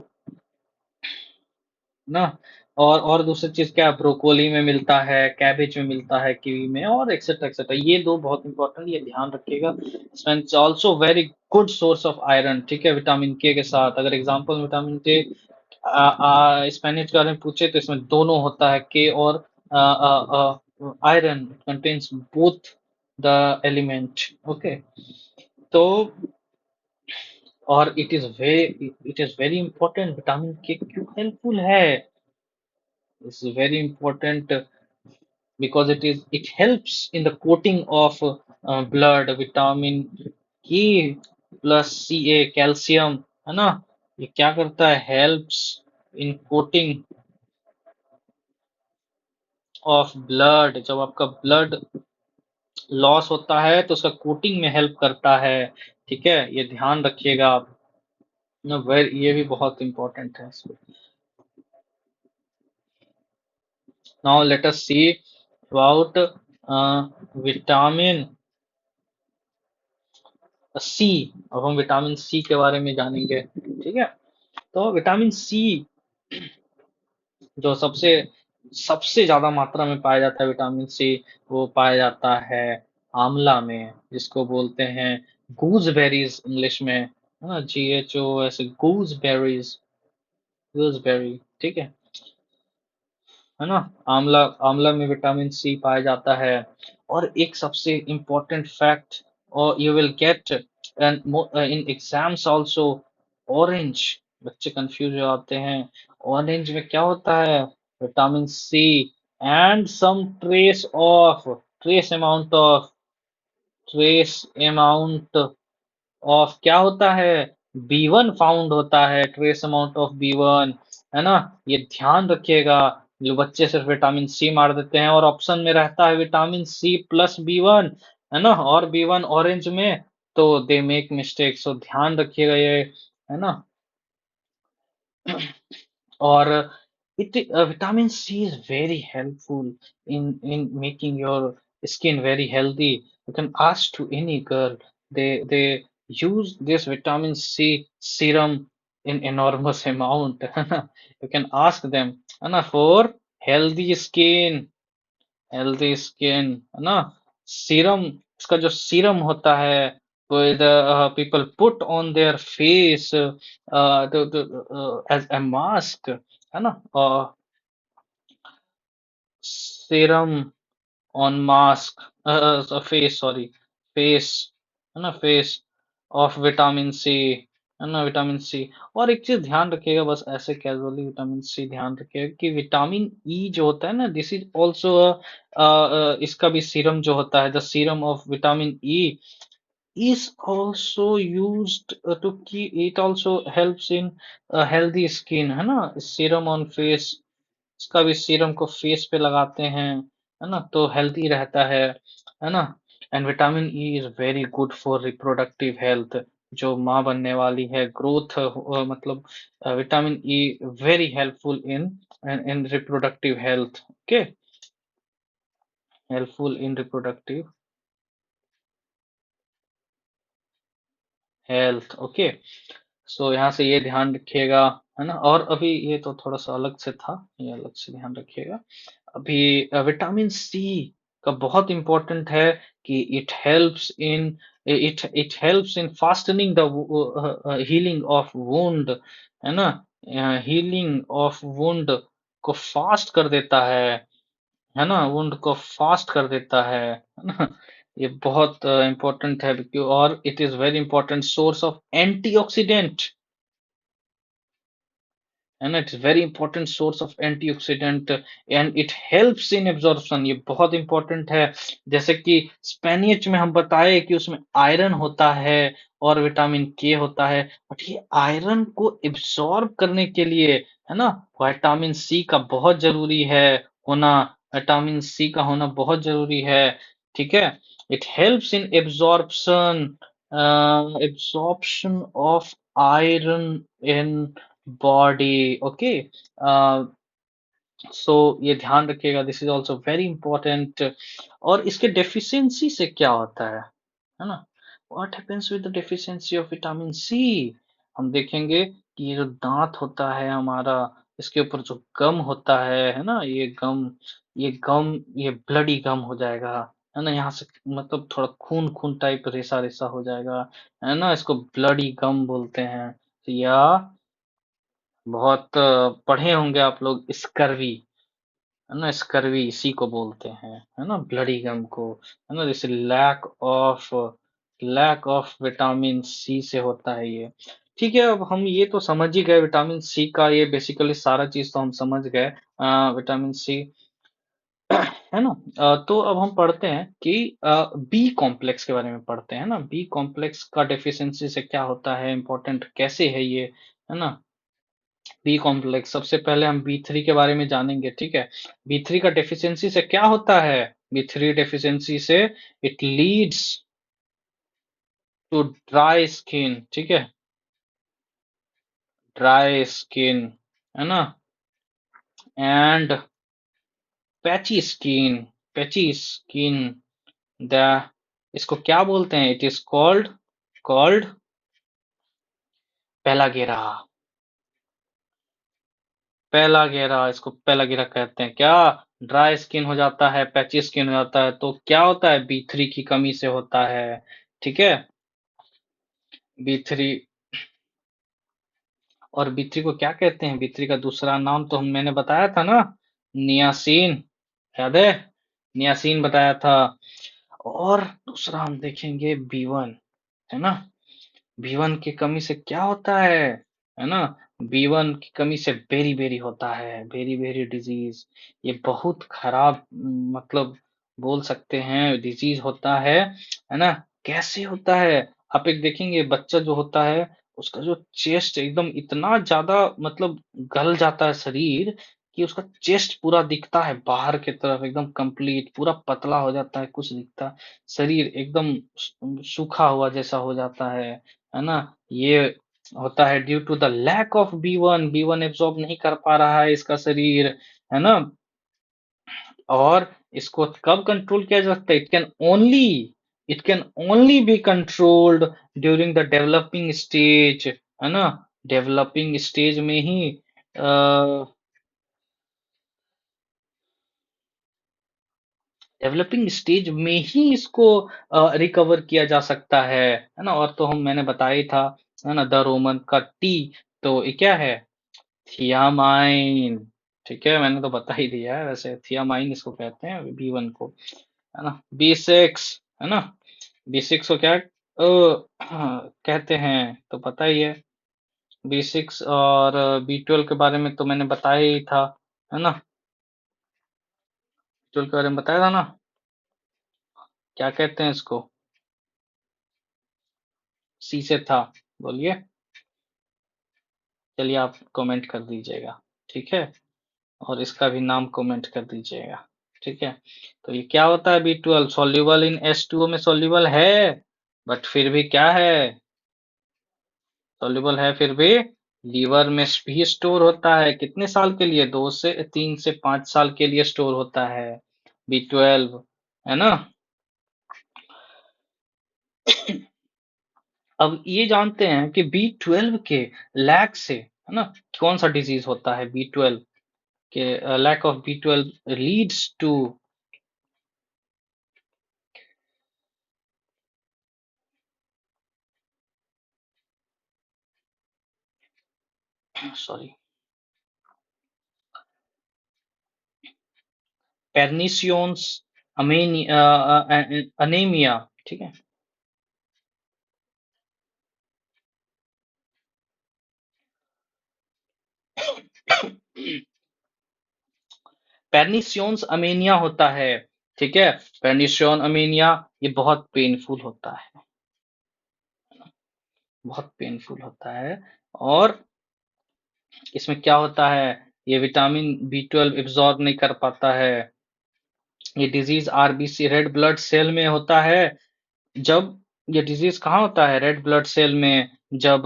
ना, और दूसरी चीज क्या, ब्रोकोली में मिलता है, कैबेज में मिलता है, कीवी में, और एक्सेट्रा एक्सेट्रा, ये दो बहुत इंपॉर्टेंट, ये ध्यान रखिएगा, it's also very good source of iron, ठीक है, विटामिन के साथ, अगर एग्जांपल विटामिन के स्पेनिश के बारे में पूछे तो इसमें दोनों होता है, के और iron, it contains both the element. Okay, so और it is very important. Vitamin के क्यों हेल्पफुल है? It's very important because it helps in the coating of blood. Vitamin के प्लस Ca कैल्शियम, है ना, ये क्या करता है? Helps in coating of blood. जब आपका ब्लड लॉस होता है तो उसका कोटिंग में हेल्प करता है। ठीक है, ये ध्यान रखिएगा आप ना, ये भी बहुत इंपॉर्टेंट है। Now let us see about vitamin C. अब हम विटामिन सी के बारे में जानेंगे। ठीक है, तो विटामिन सी जो सबसे सबसे ज्यादा मात्रा में पाया जाता है विटामिन सी, वो पाया जाता है आंवला में, जिसको बोलते हैं गूजबेरीज इंग्लिश में, है ना, GHO ऐसे गूजबेरीज, गूजबेरी। ठीक है ना, आंवला, आंवला में विटामिन सी पाया जाता है। और एक सबसे इम्पोर्टेंट फैक्ट, और you will get in exams also, orange. बच्चे कंफ्यूज हो जाते हैं, ऑरेंज में क्या होता है? Vitamin C and some trace amount of क्या होता है? B1 फाउंड होता है, ट्रेस अमाउंट ऑफ B1, है ना। ये ध्यान रखिएगा, जो बच्चे सिर्फ विटामिन सी मार देते हैं और ऑप्शन में रहता है विटामिन सी प्लस B1, है ना, और B1 ऑरेंज में, तो दे मेक मिस्टेक। सो ध्यान रखिएगा ये, है ना। और it vitamin C is very helpful in making your skin very healthy. You can ask to any girl, they use this vitamin C serum in enormous amount. है ना, you can ask them, है ना, for healthy skin, healthy skin, है ना। Serum, इसका जो serum होता है, वो people put on their face as a mask, है ना, serum on mask, face, sorry, face, है ना, फेस ऑफ विटामिन सी, है ना, विटामिन सी। और एक चीज ध्यान रखिएगा, बस ऐसे कैजुअली विटामिन सी ध्यान रखिएगा कि विटामिन ई जो होता है ना, दिस इज ऑल्सो इसका भी सीरम जो होता है, the serum of vitamin E is also used to keep, it also helps in healthy skin, है ना। सीरम ऑन फेस, इसका भी सीरम को फेस पे लगाते हैं, है ना, तो हेल्दी रहता है ना। And vitamin E is very good for reproductive health. जो माँ बनने वाली है, ग्रोथ, मतलब vitamin E very helpful in reproductive health. Okay, helpful in reproductive health. Okay, so यहाँ से ये ध्यान रखिएगा, है ना। और अभी ये तो थोड़ा सा अलग से था, ये अलग से ध्यान रखिएगा। अभी विटामिन सी का बहुत इंपॉर्टेंट है कि it helps in fastening the healing of wound, है ना। हीलिंग ऑफ वुंड को फास्ट कर देता है ना, वुंड को फास्ट कर देता है ना। ये बहुत इंपॉर्टेंट है, और it is very important source of antioxidant, है ना। It's very important source of antioxidant and it helps in absorption, ये बहुत इंपॉर्टेंट है। जैसे कि स्पेनिच में हम बताए कि उसमें आयरन होता है और विटामिन के होता है, बट ये आयरन को एब्जॉर्ब करने के लिए, है ना, विटामिन सी का बहुत जरूरी है होना, विटामिन सी का होना बहुत जरूरी है। ठीक है, it helps in absorption of iron in body. Okay, so ये ध्यान रखिएगा, this is also very important. और इसके डेफिशिएंसी से क्या होता है ना, what happens with the deficiency of vitamin C. हम देखेंगे कि ये जो दांत होता है हमारा, इसके ऊपर जो गम होता है ना, ये ब्लडी गम हो जाएगा, है ना। यहाँ से मतलब थोड़ा खून खून टाइप रेसा रेसा हो जाएगा, है ना, इसको ब्लडी गम बोलते हैं। या बहुत पढ़े होंगे आप लोग स्कर्वी, है ना, स्कर्वी इसी को बोलते हैं, है ना, ब्लडी गम को, है ना, जैसे लैक ऑफ विटामिन सी से होता है ये। ठीक है, अब हम ये तो समझ ही गए विटामिन सी का, ये बेसिकली सारा चीज तो हम समझ गए। विटामिन सी, है ना। तो अब हम पढ़ते हैं कि बी कॉम्प्लेक्स के बारे में पढ़ते हैं ना, बी कॉम्प्लेक्स का डेफिशिएंसी से क्या होता है, इंपॉर्टेंट कैसे है ये, है ना। बी कॉम्प्लेक्स, सबसे पहले हम बी थ्री के बारे में जानेंगे, ठीक है। बी थ्री का डेफिशिएंसी से क्या होता है, बी थ्री डेफिशिएंसी से it leads to dry skin, ठीक है, ड्राई स्किन, है ना, and patchy skin, patchy skin, the, इसको क्या बोलते हैं, it is called pellagra, pellagra, इसको पेलागेरा कहते हैं क्या। ड्राई स्किन हो जाता है, पैची स्किन हो जाता है, तो क्या होता है, बी थ्री की कमी से होता है, ठीक है। बी थ्री, और बी थ्री को क्या कहते हैं, बी थ्री का दूसरा नाम तो हम मैंने बताया था ना, नियासिन, याद है, नियासिन बताया था। और दूसरा हम देखेंगे बी वन, है ना, B1 की कमी से क्या होता है ना, B1 की कमी से बेरी बेरी होता है, बेरी बेरी डिजीज, ये बहुत खराब, मतलब बोल सकते हैं डिजीज होता है ना। कैसे होता है, आप एक देखेंगे बच्चा जो होता है, उसका जो चेस्ट एकदम इतना ज्यादा, मतलब गल जाता है शरीर, कि उसका चेस्ट पूरा दिखता है बाहर की तरफ, एकदम कंप्लीट पूरा पतला हो जाता है, कुछ दिखता, शरीर एकदम सूखा हुआ जैसा हो जाता है ना। ये होता है due to the lack of B one absorb नहीं कर पा रहा है इसका शरीर, है ना। और इसको कब कंट्रोल किया जा सकता है, it can only be controlled during the developing stage, है ना, डेवलपिंग स्टेज में ही डेवलपिंग स्टेज में ही इसको रिकवर किया जा सकता है ना। और तो हम मैंने बताया ही था, है ना, द रोमन का टी, तो ये क्या है, थियामाइन, ठीक है, मैंने तो बता ही दिया है, वैसे थियामाइन इसको कहते हैं बी वन को, है ना। बी सिक्स, है ना, बी सिक्स को क्या कहते हैं, तो पता ही है, बी सिक्स और बी ट्वेल्व के बारे में तो मैंने बताया ही था, है ना, ट्वेल्व के बारे में बताया था ना, क्या कहते हैं इसको, सी से था, बोलिए, चलिए आप कमेंट कर दीजिएगा, ठीक है, और इसका भी नाम कमेंट कर दीजिएगा, ठीक है। तो ये क्या होता है, B twelve soluble in H2O में सॉल्युबल है, बट फिर भी क्या है, सॉल्युबल है फिर भी, लीवर में भी स्टोर होता है, कितने साल के लिए, 2 से 3 से 5 साल के लिए स्टोर होता है बी ट्वेल्व, है ना। अब ये जानते हैं कि बी ट्वेल्व के लैक से, है ना, कौन सा डिजीज होता है बी ट्वेल्व के, lack of B twelve leads to, sorry, pernicious, anaemia, ठीक है, पेर्निशियोन्स अमेनिया होता है, ठीक है, पेर्निशियन अमेनिया, ये बहुत पेनफुल होता है, बहुत पेनफुल होता है। और इसमें क्या होता है, ये विटामिन बी ट्वेल्व एब्जॉर्ब नहीं कर पाता है, ये disease RBC red blood cell में होता है, जब ये डिजीज कहाँ होता है, रेड ब्लड सेल में, जब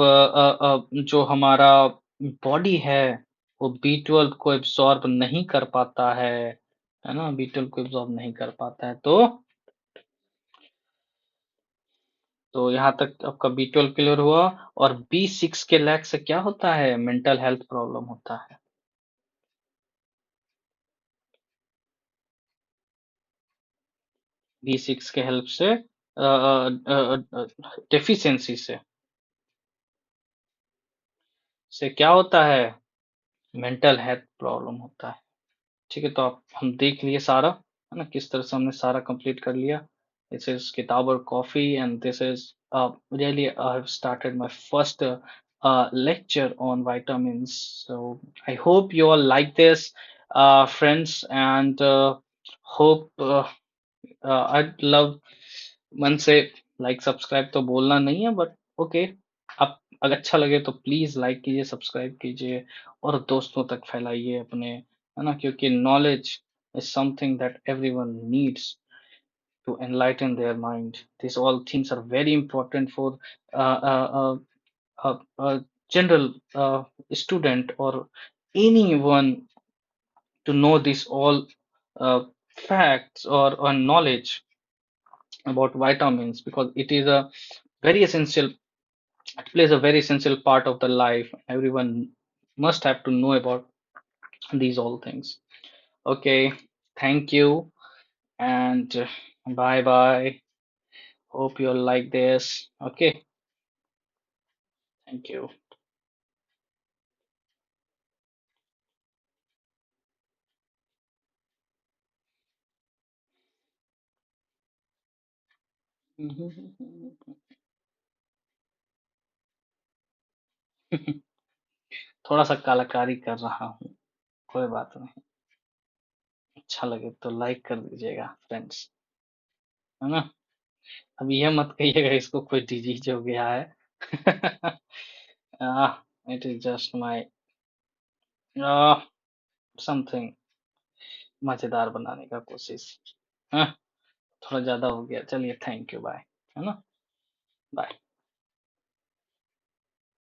जो हमारा बॉडी है वो बी ट्वेल्व को एब्सॉर्ब नहीं कर पाता है ना, बी ट्वेल्व को एब्सॉर्ब नहीं कर पाता है, तो यहाँ तक आपका बी ट्वेल्व क्लियर हुआ। और बी सिक्स के लैक से क्या होता है, मेंटल हेल्थ प्रॉब्लम होता है, बी सिक्स के हेल्प से, डेफिशिएंसी से क्या होता है, मेंटल हेल्थ प्रॉब्लम होता है, ठीक है, तो आप हम देख लिए सारा, है ना? किस तरह से हमने सारा कंप्लीट कर लिया। दिस इज़ किताब और coffee and this is really I have started my first lecture on vitamins. So I hope you all like this, friends, and hope I'd love मन से लाइक सब्सक्राइब तो बोलना नहीं है, बट ओके, आप अगर अच्छा लगे तो प्लीज लाइक कीजिए, सब्सक्राइब कीजिए और दोस्तों तक फैलाइए अपने, है ना? क्योंकि knowledge is something that everyone needs to enlighten their mind. These all things are very important for uh, uh, uh, a general student or anyone to know this all facts or knowledge about vitamins, because it is a very essential, it plays a very essential part of the life. Everyone must have to know about these all things. Okay, thank you, and bye bye. Hope you all like this. Okay, thank you. थोड़ा सा कलाकारी कर रहा हूँ, कोई बात नहीं। अच्छा लगे तो लाइक कर दीजिएगा फ्रेंड्स, है ना? अब ये मत कहिएगा इसको कोई डिजीज हो गया है। It is just my something मजेदार बनाने का कोशिश। हाँ, थोड़ा ज्यादा हो गया, चलिए थैंक यू, बाय, है ना? बाय।